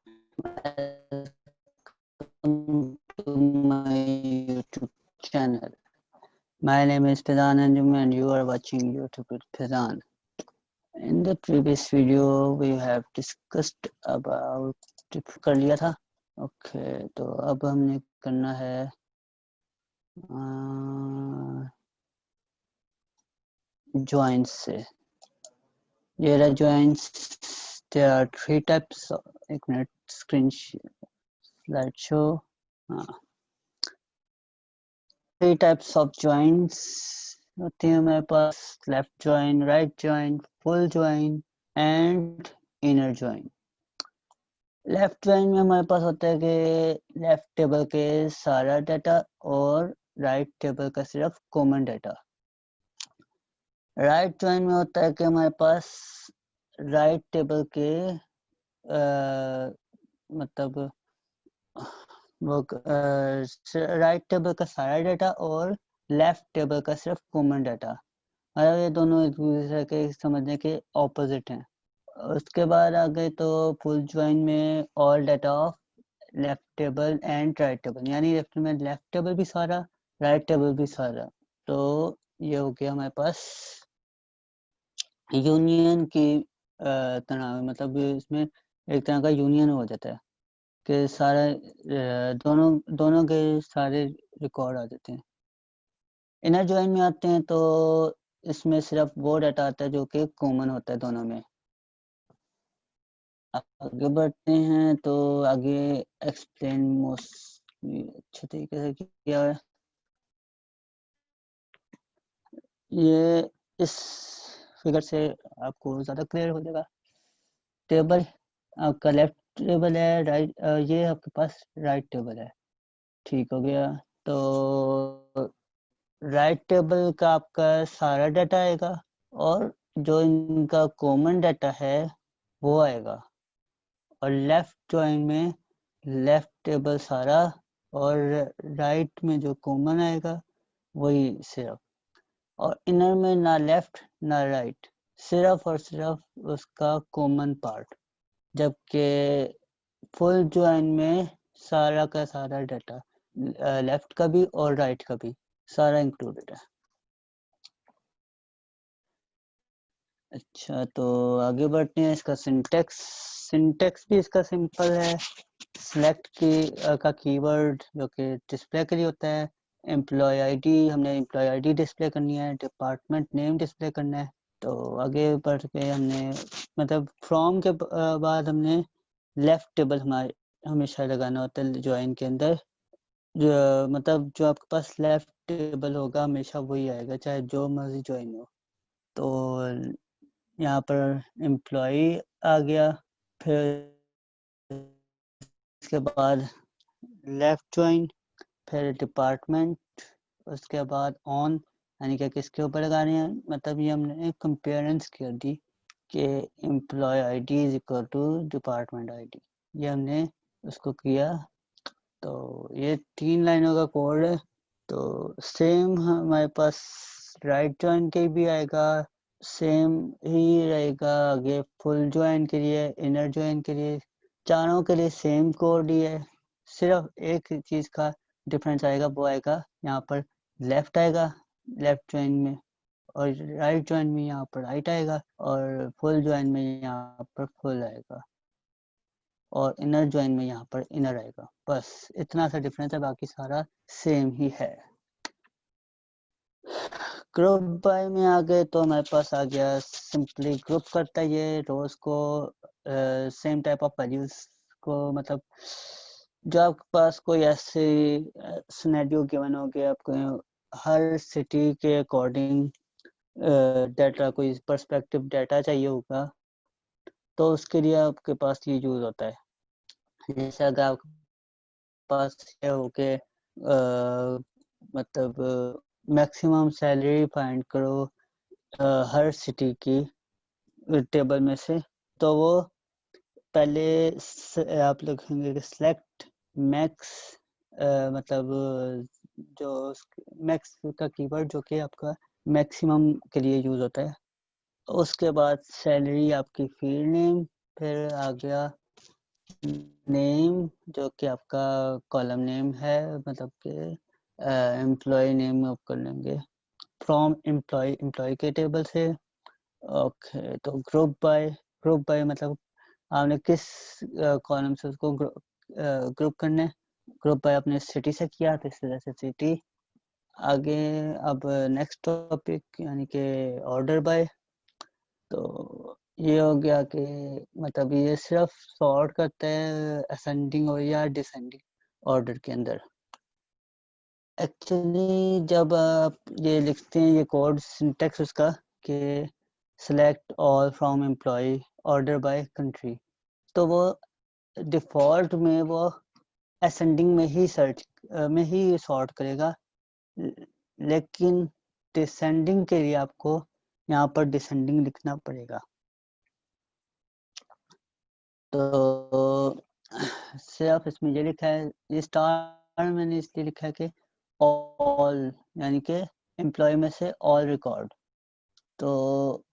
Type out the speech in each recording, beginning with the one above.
Welcome to my YouTube channel. My name is Fizan Anjum and you are watching YouTube with Fizan. In the previous video we have discussed about कर लिया था. Okay, तो अब हमने करना है joins से. ये रहा joins. There are three types. एक minute screen slideshow. Three types of joins होती है हमारे पास. Left join, right join, full join and inner join. लेफ्ट ज्वाइन में हमारे पास होता है कि लेफ्ट टेबल के सारा डाटा और राइट टेबल का सिर्फ कॉमन डाटा. राइट ज्वाइन में होता है कि हमारे पास राइट टेबल के मतलब वो राइट टेबल का सारा डाटा और लेफ्ट टेबल का सिर्फ कॉमन डाटा. मतलब ये दोनों एक दूसरे के समझने के ऑपोजिट हैं. उसके बाद आ गए तो फुल ज्वाइन में all data of left table and right table, यानी लेफ्ट में लेफ्ट टेबल भी सारा, राइट टेबल भी सारा. तो ये हो गया हमारे पास यूनियन की तरह. मतलब इसमें एक तरह का यूनियन हो जाता है कि सारे दोनों के सारे रिकॉर्ड आ जाते हैं. इनर ज्वाइन में आते हैं तो इसमें सिर्फ वो डाटा आता है जो कि कॉमन होता है दोनों में. आगे बढ़ते हैं तो आगे एक्सप्लेन मोस्ट अच्छे तरीके से किया है. ये इस फिगर से आपको ज़्यादा क्लियर हो जाएगा. टेबल आपका लेफ्ट टेबल है, राइट ये आपके पास राइट टेबल है. ठीक हो गया. तो राइट टेबल का आपका सारा डाटा आएगा और जो इनका कॉमन डाटा है वो आएगा. और लेफ्ट ज्वाइन में लेफ्ट टेबल सारा और राइट में जो कॉमन आएगा वही सिर्फ. और इनर में ना लेफ्ट ना राइट, सिर्फ और सिर्फ उसका कॉमन पार्ट. जबकि फुल ज्वाइन में सारा का सारा डाटा, लेफ्ट का भी और राइट का भी सारा इंक्लूडेड है. अच्छा, तो आगे बढ़ते हैं. इसका सिंटेक्स भी इसका सिंपल है. सिलेक्ट का कीवर्ड जो कि डिस्प्ले के लिए होता है. एम्प्लॉय आईडी, हमने एम्प्लॉय आईडी डिस्प्ले करनी है. डिपार्टमेंट नेम डिस्प्ले करना है. तो आगे बढ़ के हमने मतलब फ्रॉम के बाद हमने लेफ्ट टेबल हमारे हमेशा लगाना होता है ज्वाइन के अंदर. जो मतलब जो आपके पास लेफ्ट टेबल होगा हमेशा वही आएगा चाहे जो मर्जी ज्वाइन हो. तो यहाँ पर एम्प्लॉय आ गया. फिर इसके बाद लेफ्ट ज्वाइन, फिर डिपार्टमेंट, उसके बाद ऑन, यानी कि किसके ऊपर लगा रहे हैं. मतलब ये हमने कंपेरेंस कर दी कि employee ID is equal to department ID. ये हमने उसको किया. तो ये 3 लाइनों का कोड है. तो सेम हमारे पास राइट ज्वाइन के भी आएगा, सेम ही रहेगा आगे फुल ज्वाइन के लिए, इनर ज्वाइन के लिए. चारों के लिए सेम कोड ही है. सिर्फ एक चीज़ का डिफरेंस आएगा, वो आएगा यहाँ पर लेफ्ट आएगा लेफ्ट ज्वाइन में, और राइट ज्वाइन में यहाँ पर राइट आएगा, और फुल ज्वाइन में यहाँ पर फुल आएगा, और इनर ज्वाइन में यहाँ पर इनर आएगा. बस इतना सा डिफरेंस है, बाकी सारा सेम ही है. ग्रुप बाय में आ गए तो हमारे पास आ गया सिंपली ग्रुप करता है ये रोज को सेम टाइप ऑफ वैल्यूज को. मतलब जो आपके पास कोई ऐसे सिनेरियो गिवन हो गया, आपको हर सिटी के अकॉर्डिंग डाटा, कोई पर्सपेक्टिव डाटा चाहिए होगा, तो उसके लिए आपके पास ये यूज होता है. जैसे अगर आपके पास ये हो के मतलब मैक्सिमम सैलरी फाइंड करो हर सिटी की टेबल में से, तो वो पहले आप लिखेंगे सिलेक्ट मैक्स, मतलब जो मैक्स का कीवर्ड जो कि आपका मैक्सिमम के लिए यूज होता है. उसके बाद सैलरी आपकी फील्ड नेम, फिर आ गया नेम जो कि आपका कॉलम नेम है, मतलब कि एम्प्लॉय नेम आप कर लेंगे फ्रॉम एम्प्लॉय के टेबल से। ओके, तो ग्रुप बाय मतलब आपने किस कॉलम से उसको ग्रुप करना है। ग्रुप बाय आपने सिटी से किया तो इस तरह से सिटी। आगे अब नेक्स्ट टॉपिक यानी कि ऑर्डर बाय। तो ये हो गया कि मतलब ये सिर्फ सॉर्ट करता है असेंडिंग और या डिसेंडिंग ऑर्डर के अंदर। एक्चुअली जब आप ये लिखते हैं ये कोड सिंटेक्स उसका कि select all from employ order by country, तो वो डिफॉल्ट में वो असेंडिंग में ही सॉर्ट करेगा, लेकिन डिसेंडिंग के लिए आपको यहाँ पर डिसेंडिंग लिखना पड़ेगा। तो सिर्फ इसमें ये लिखा है, ये स्टार मैंने इसलिए लिखा है कि ऑल यानी कि एम्प्लॉय में से ऑल रिकॉर्ड। तो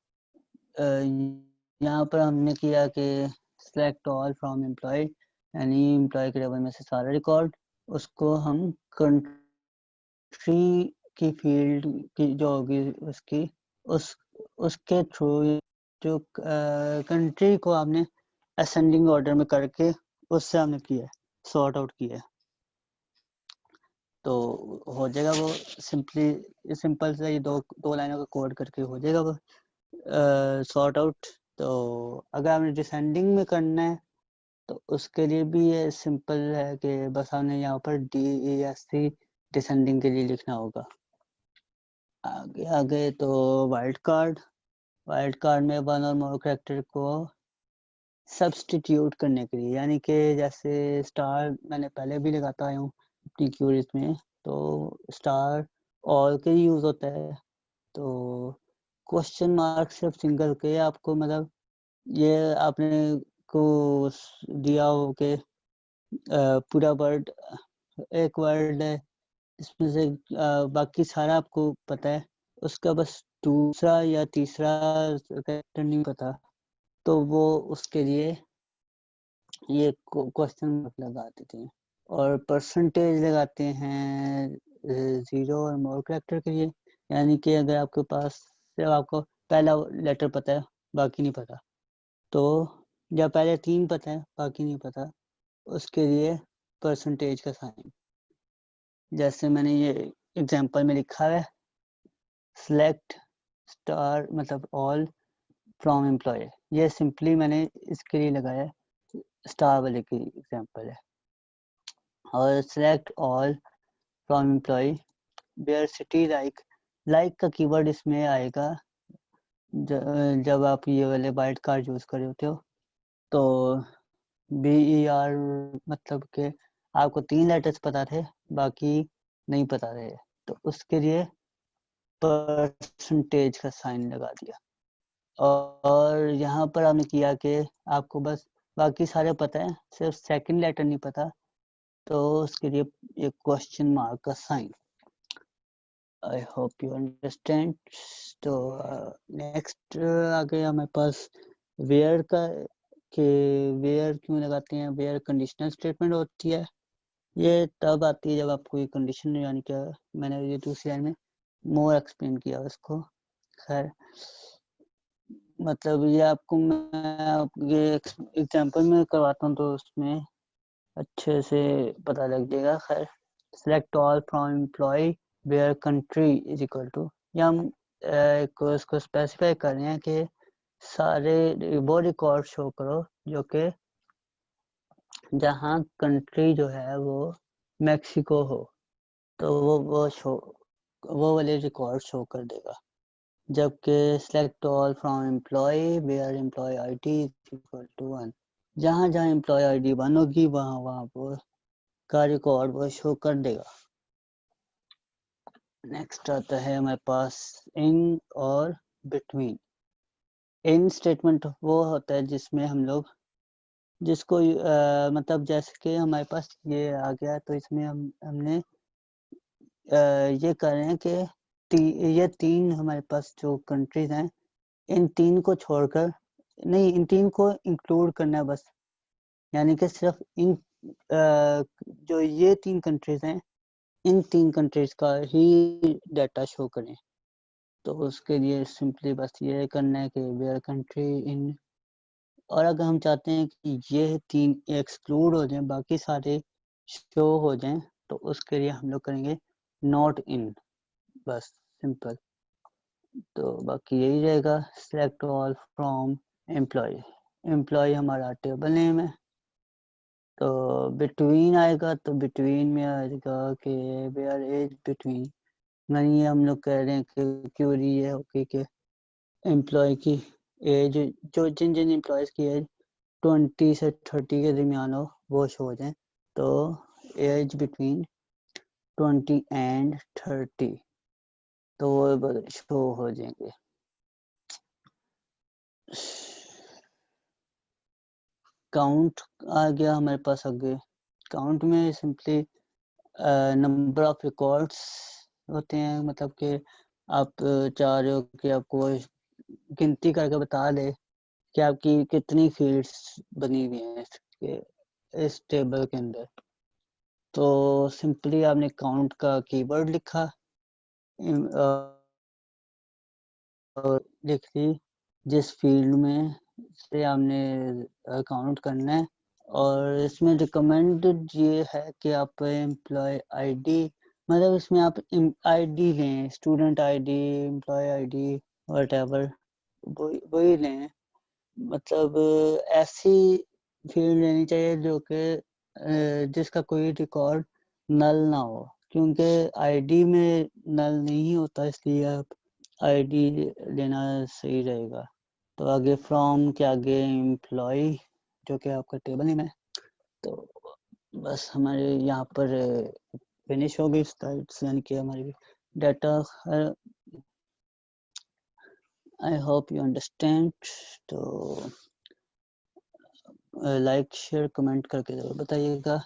यहाँ पर हमने किया कि सेलेक्ट ऑल फ्रॉम एम्प्लॉय यानी एम्प्लॉय के टेबल में से सारा रिकॉर्ड, उसको हम कंट्री की फील्ड की जो होगी उसकी उसके थ्रू जो कंट्री को आपने असेंडिंग ऑर्डर में करके उससे हमने किया है, सॉर्ट आउट किया है। तो हो जाएगा वो सिंपल से ये दो लाइनों का कोड करके हो जाएगा वो सॉर्ट आउट। तो अगर आपने डिसेंडिंग में करना है तो उसके लिए भी ये सिंपल है कि बस आपने यहाँ पर DESC डिसेंडिंग के लिए लिखना होगा। आगे तो वाइल्ड कार्ड में वन और मोर कैरेक्टर को सब्स्टिट्यूट करने के लिए, यानी कि जैसे स्टार मैंने पहले भी लगाता आया हूँ अपनी क्यूरीज में, तो स्टार ऑल के यूज होता है। तो क्वेश्चन मार्क सिर्फ सिंगल के आपको मतलब ये आपने को दिया हो कि पूरा वर्ड एक वर्ड है इसमें से बाकी सारा आपको पता है, उसका बस दूसरा या तीसरा कैरेक्टर नहीं पता, तो वो उसके लिए ये क्वेश्चन मार्क लगा देते हैं। और परसेंटेज लगाते हैं 0 और मोर कैरेक्टर के लिए, यानी कि अगर आपके पास सिर्फ आपको पहला लेटर पता है बाकी नहीं पता, तो या पहले 3 पता है बाकी नहीं पता, उसके लिए परसेंटेज का साइन। जैसे मैंने ये एग्जांपल में लिखा है सेलेक्ट स्टार मतलब ऑल फ्रॉम एम्प्लॉय, ये सिंपली मैंने इसके लिए लगाया है, स्टार वाले की एग्जांपल है। और select all from employee where city like का कीवर्ड इसमें आएगा जब आप ये वाले वाइल्ड कार्ड यूज कर रहे होते हो। तो BER मतलब के आपको 3 लेटर्स पता थे बाकी नहीं पता थे, तो उसके लिए परसेंटेज का साइन लगा दिया। और यहाँ पर आपने किया कि आपको बस बाकी सारे पता है सिर्फ सेकंड लेटर नहीं पता, तो उसके लिए एक क्वेश्चन मार्क का sign. I hope you understand. तो नेक्स्ट आगे हमारे पास वेयर का कि वेयर क्यों लगाते हैं। वेयर कंडीशनल स्टेटमेंट होती है, ये तब आती है जब आप कोई कंडीशन, यानी कि मैंने ये दूसरी लाइन में मोर एक्सप्लेन किया उसको। खैर मतलब ये आपको मैं ये एग्जांपल में करवाता हूँ तो उसमें अच्छे से पता लग जाएगा। खैर select all from employee where country is equal to, या हम इसको स्पेसिफाई कर रहे हैं कि सारे वो रिकॉर्ड शो करो जो कि जहाँ कंट्री जो है वो मैक्सिको हो, तो वो वाले रिकॉर्ड शो कर देगा। जबकि select all from employee where employee ID is equal to 1, जहाँ जहाँ एम्प्लॉय ID 1 होगी वहाँ वहाँ वो का रिकॉर्ड वो शो कर देगा। नेक्स्ट आता है हमारे पास इन और बिटवीन। इन स्टेटमेंट वो होता है जिसमें हम लोग जिसको मतलब जैसे कि हमारे पास ये आ गया, तो इसमें हमने ये कर रहे हैं कि ये 3 हमारे पास जो कंट्रीज हैं, इन 3 को छोड़कर नहीं, इन 3 को इंक्लूड करना है बस। यानी कि सिर्फ इन जो ये 3 कंट्रीज हैं, इन 3 कंट्रीज का ही डाटा शो करें। तो उसके लिए सिंपली बस ये करना है कि वेयर कंट्री इन, और अगर हम चाहते हैं कि ये 3 एक्सक्लूड हो जाएं, बाकी सारे शो हो जाएं, तो उसके लिए हम लोग करेंगे नॉट इन, बस सिंपल। तो बाकी यही रहेगा, select all from employee. Employee हमारा टेबल नेम है, तो बिटवीन आएगा, तो बिटवीन में आएगा कि वेयर एज बिटवीन, यानी हम लोग कह रहे हैं कि क्यूरी ये होगी कि एम्प्लॉय की एज, जो जिन जिन एम्प्लॉयज़ की एज 20 से 30 के दरमियान हो वो शो हो जाए। तो एज बिटवीन 20 एंड 30, तो वो शो हो जाएंगे। काउंट आ गया हमारे पास आगे। काउंट में सिंपली नंबर ऑफ रिकॉर्ड्स होते हैं, मतलब कि आप चाह रहे हो कि आपको गिनती करके बता दे कि आपकी कितनी फील्ड्स बनी हुई हैं इस टेबल के अंदर। तो सिंपली आपने काउंट का कीवर्ड लिखा और लिख ली जिस फील्ड में से आपने काउंट करना है। और इसमें रिकमेंडेड ये है कि आप एम्प्लॉय आईडी, मतलब इसमें आप आईडी लें, student ID, employee ID, whatever, वही लें। मतलब ऐसी फील्ड लेनी चाहिए जो कि जिसका कोई रिकॉर्ड नल ना हो, क्योंकि आईडी में नल नहीं होता, इसलिए आप आईडी लेना सही रहेगा। तो आगे फ्रॉम के आगे एम्प्लॉय, जो कि आपका टेबल नेम है। तो बस हमारे यहाँ पर फिनिश हो गई स्लाइड्स, यानी कि हमारी data. I hope you understand. तो लाइक शेयर कमेंट करके जरूर बताइएगा।